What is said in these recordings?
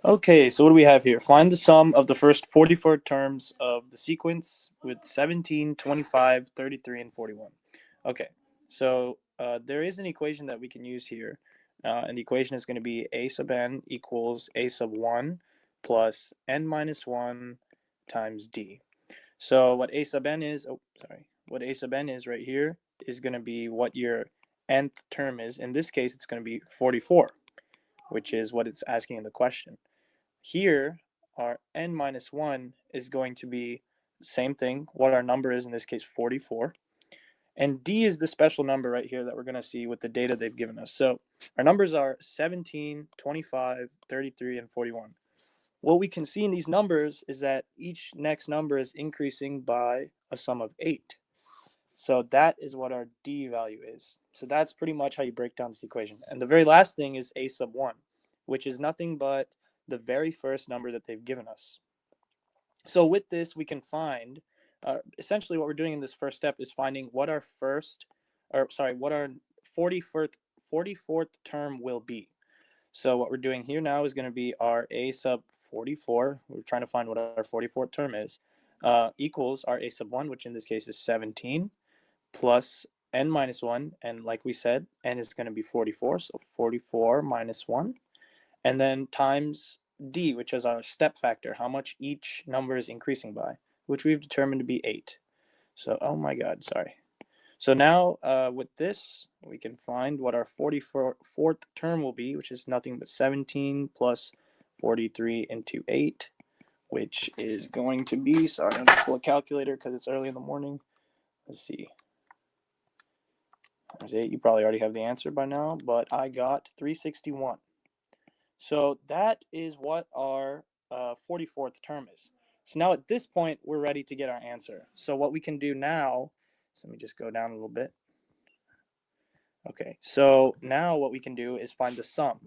Okay, so what do we have here? Find the sum of the first 44 terms of the sequence with 17, 25, 33, and 41. Okay, so there is an equation that we can use here, and the equation is going to be a sub n equals a sub 1 plus n minus 1 times d. So what a sub n is, what a sub n is right here is going to be what your nth term is. In this case, it's going to be 44, which is what it's asking in the question. Here, our n minus 1 is going to be the same thing, what our number is, in this case 44. And d is the special number right here that we're going to see with the data they've given us. So our numbers are 17, 25, 33, and 41. What we can see in these numbers is that each next number is increasing by a sum of 8. So that is what our d value is. So that's pretty much how you break down this equation. And the very last thing is a sub 1, which is nothing but the very first number that they've given us. So with this, we can find, essentially what we're doing in this first step is finding what our what our 44th term will be. So what we're doing here now is going to be our a sub 44. We're trying to find what our 44th term is, equals our a sub 1, which in this case is 17, plus n minus 1. And like we said, n is going to be 44, so 44 minus 1. And then times d, which is our step factor, how much each number is increasing by, which we've determined to be 8. So, oh my god, sorry. So now with this, we can find what our 44th term will be, which is nothing but 17 plus 43 into 8, which is going to be, sorry, I'm going to pull a calculator because it's early in the morning. Let's see. There's 8. You probably already have the answer by now, but I got 361. So that is what our 44th term is. So now at this point, we're ready to get our answer. So what we can do now, so let me just go down a little bit. Okay, so now what we can do is find the sum,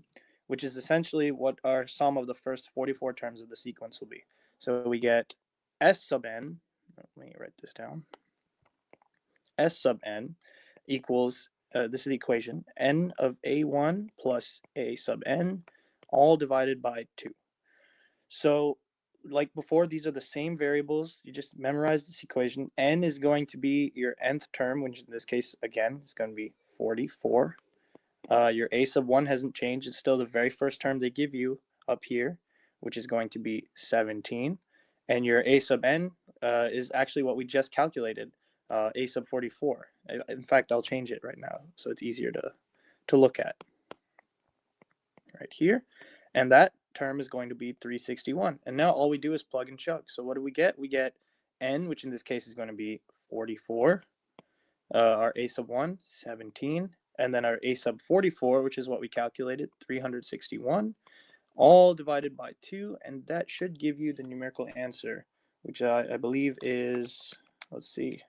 which is essentially what our sum of the first 44 terms of the sequence will be. So we get S sub n, let me write this down, S sub n equals, this is the equation, n of a1 plus a sub n, all divided by 2. So like before, these are the same variables. You just memorize this equation. N is going to be your nth term, which in this case, again, is going to be 44. Your a sub 1 hasn't changed. It's still the very first term they give you up here, which is going to be 17. And your a sub n is actually what we just calculated, a sub 44. In fact, I'll change it right now so it's easier to look at right here. And that term is going to be 361. And now all we do is plug and chug. So what do we get? We get n, which in this case is going to be 44. Our a sub 1, 17. And then our a sub 44, which is what we calculated, 361, all divided by 2. And that should give you the numerical answer, which I believe is, let's see,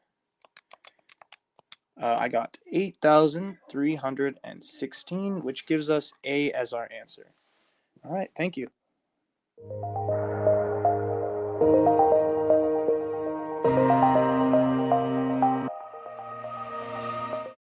I got 8,316, which gives us A as our answer. All right, thank you.